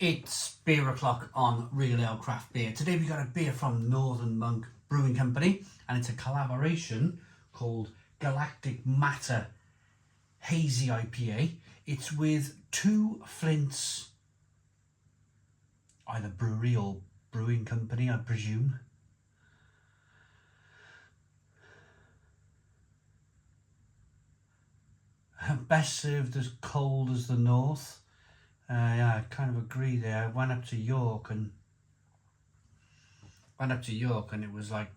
It's beer o'clock on Real Ale Craft Beer. Today we got a beer from Northern Monk Brewing Company, and it's a collaboration called Galactic Matter Hazy IPA. It's with two Flints, either brewery or brewing company, I presume. Best served as cold as the north. Yeah, I kind of agree there. I went up to York and it was like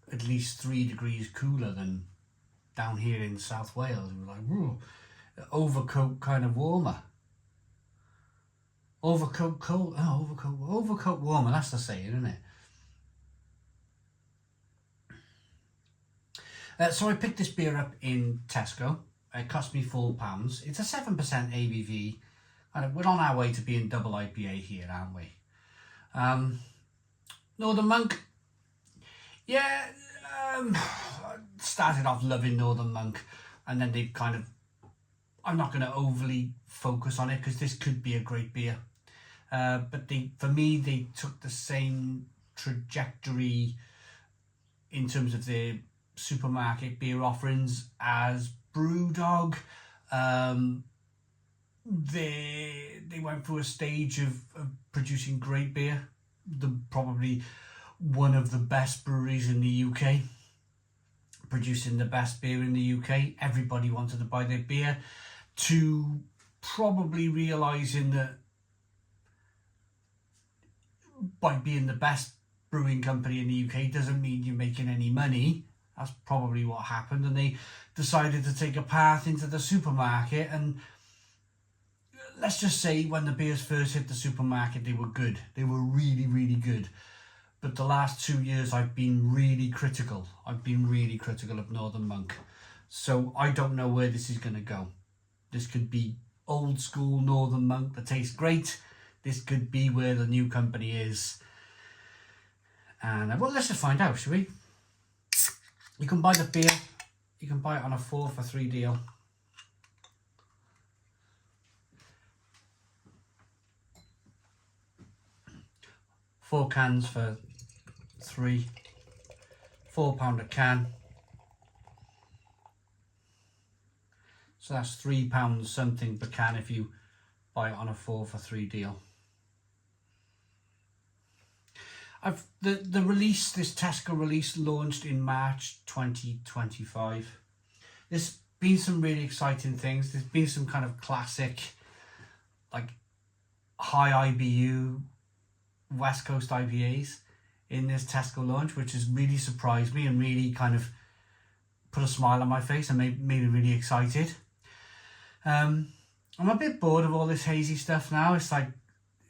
at least 3 degrees cooler than down here in South Wales. It was like, whoa, overcoat kind of warmer. Overcoat cold, overcoat warmer, that's the saying, isn't it? So I picked this beer up in Tesco. It cost me £4. It's a 7% ABV. And we're on our way to being double IPA here, aren't we? Northern Monk. Yeah, started off loving Northern Monk, and then they kind of, I'm not going to overly focus on it because this could be a great beer. But for me, they took the same trajectory in terms of their supermarket beer offerings as Brewdog. They went through a stage of producing great beer. Probably one of the best breweries in the UK, producing the best beer in the UK. Everybody wanted to buy their beer, to probably realising that by being the best brewing company in the UK doesn't mean you're making any money. That's probably what happened, and they decided to take a path into the supermarket. And let's just say when the beers first hit the supermarket, they were good. They were really, really good. But the last 2 years, I've been really critical. I've been really critical of Northern Monk. So I don't know where this is going to go. This could be old school Northern Monk that tastes great. This could be where the new company is. And well, let's just find out, shall we? You can buy the beer. You can buy it on a 4 for 3 deal. Four cans for £3, £4 a can. So that's £3 something per can if you buy it on a 4 for 3 deal. The release, this Tesco release, launched in March 2025. There's been some really exciting things. There's been some kind of classic, like high IBU West Coast IPAs in this Tesco launch, which has really surprised me and really kind of put a smile on my face and made me really excited. I'm a bit bored of all this hazy stuff now. It's like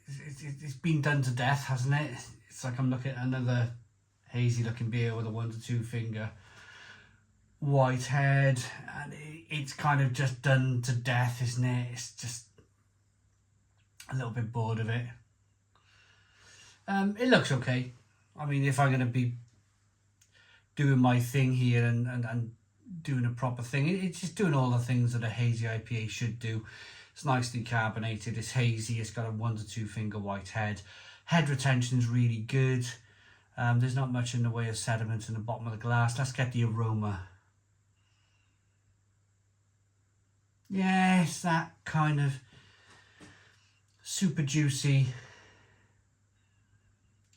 it's been done to death, hasn't it? It's like I'm looking at another hazy looking beer with a 1 to 2 finger white head, and it's kind of just done to death, isn't it? It's just a little bit bored of it. It looks okay. I mean, if I'm going to be doing my thing here and doing a proper thing, it's just doing all the things that a hazy IPA should do. It's nicely carbonated, it's hazy, it's got a 1 to 2 finger white head. Head retention's really good. There's not much in the way of sediment in the bottom of the glass. Let's get the aroma. Yeah, it's that kind of super juicy,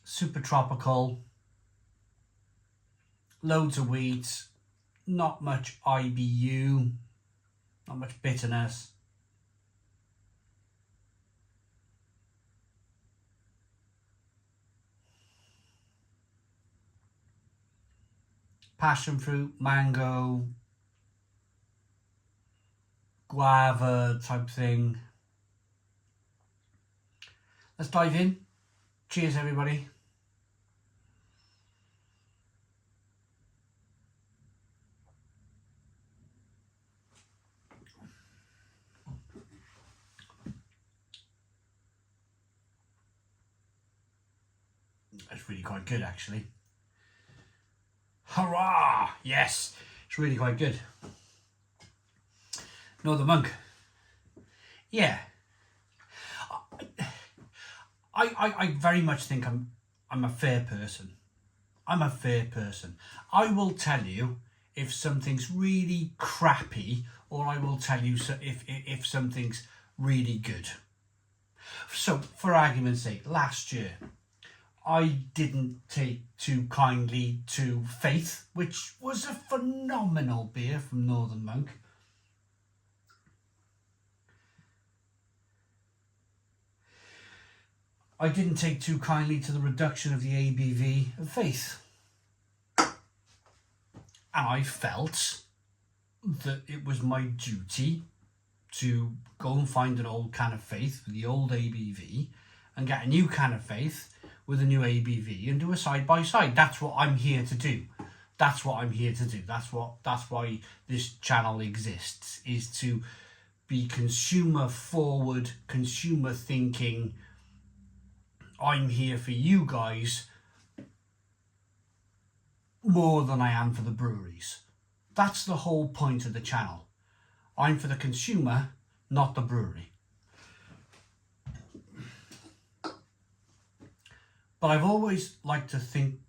super tropical, loads of wheat, not much IBU, not much bitterness. Passion fruit, mango, guava type thing. Let's dive in. Cheers, everybody. That's really quite good, actually. Hurrah! Yes, it's really quite good. Northern Monk. Yeah. I very much think I'm a fair person. I'm a fair person. I will tell you if something's really crappy, or I will tell you if something's really good. So, for argument's sake, last year, I didn't take too kindly to Faith, which was a phenomenal beer from Northern Monk. I didn't take too kindly to the reduction of the ABV of Faith. And I felt that it was my duty to go and find an old can of Faith with the old ABV and get a new can of Faith with a new ABV and do a side by side. That's what I'm here to do. That's what I'm here to do. That's why this channel exists, is to be consumer forward, consumer thinking. I'm here for you guys more than I am for the breweries. That's the whole point of the channel. I'm for the consumer, not the brewery. But I've always liked to think,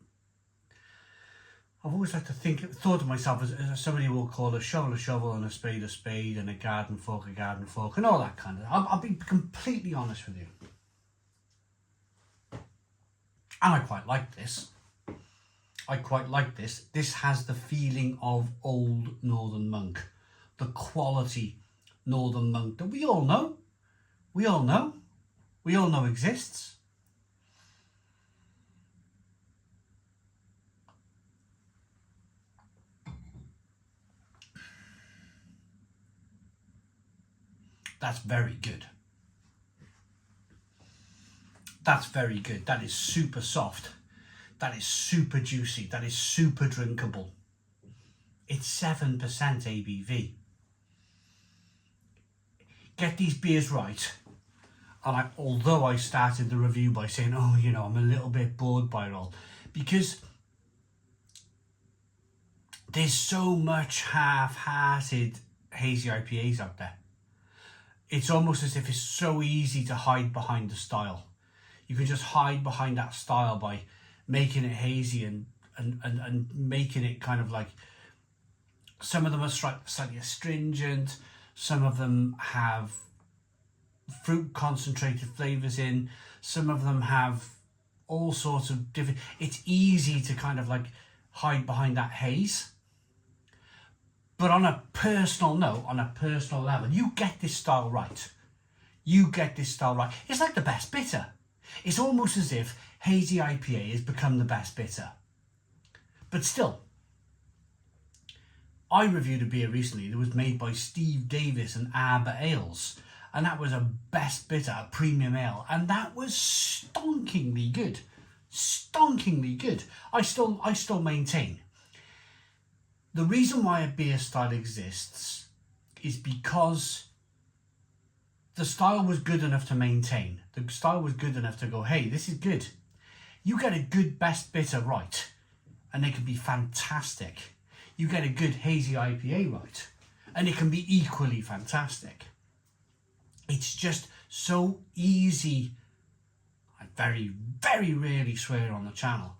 thought of myself as somebody will call a shovel and a spade, and a garden fork, and all that kind of. I'll be completely honest with you. And I quite like this. This has the feeling of old Northern Monk. The quality Northern Monk that we all know exists. That's very good. That's very good. That is super soft. That is super juicy. That is super drinkable. It's 7% ABV. Get these beers right. And although I started the review by saying, I'm a little bit bored by it all, because there's so much half-hearted hazy IPAs out there. It's almost as if it's so easy to hide behind the style. You can just hide behind that style by making it hazy and making it kind of like, some of them are slightly astringent, some of them have fruit concentrated flavours in, some of them have all sorts of different. It's easy to kind of like hide behind that haze. But on a personal note, on a personal level, you get this style right. It's like the best bitter. It's almost as if Hazy IPA has become the best bitter. But still, I reviewed a beer recently that was made by Steve Davis and Arbor Ales, and that was a best bitter, a premium ale, and that was stonkingly good. I still maintain the reason why a beer style exists is because the style was good enough to maintain. The style was good enough to go, hey, this is good. You get a good best bitter right, and it can be fantastic. You get a good hazy IPA right, and it can be equally fantastic. It's just so easy. I very, very rarely swear on the channel,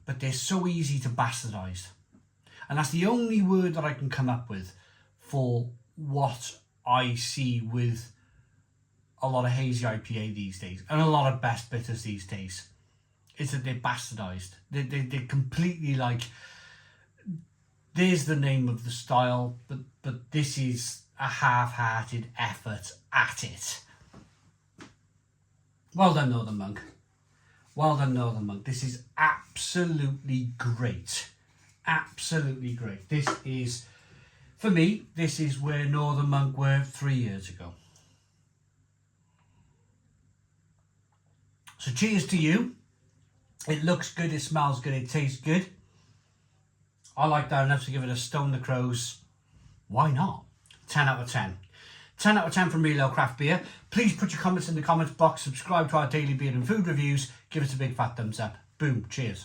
but they're so easy to bastardize. And that's the only word that I can come up with for what I see with a lot of hazy IPA these days, and a lot of best bitters these days, is that they're bastardized. They're completely like, there's the name of the style, but this is a half-hearted effort at it. Well done, Northern Monk. This is absolutely great. Absolutely great. This is, for me, this is where Northern Monk were 3 years ago. So cheers to you. It looks good, it smells good, it tastes good. I like that enough to give it a Stone the Crows. Why not? 10 out of 10. 10 out of 10 from Real Ale Craft Beer. Please put your comments in the comments box. Subscribe to our daily beer and food reviews. Give us a big fat thumbs up. Boom. Cheers.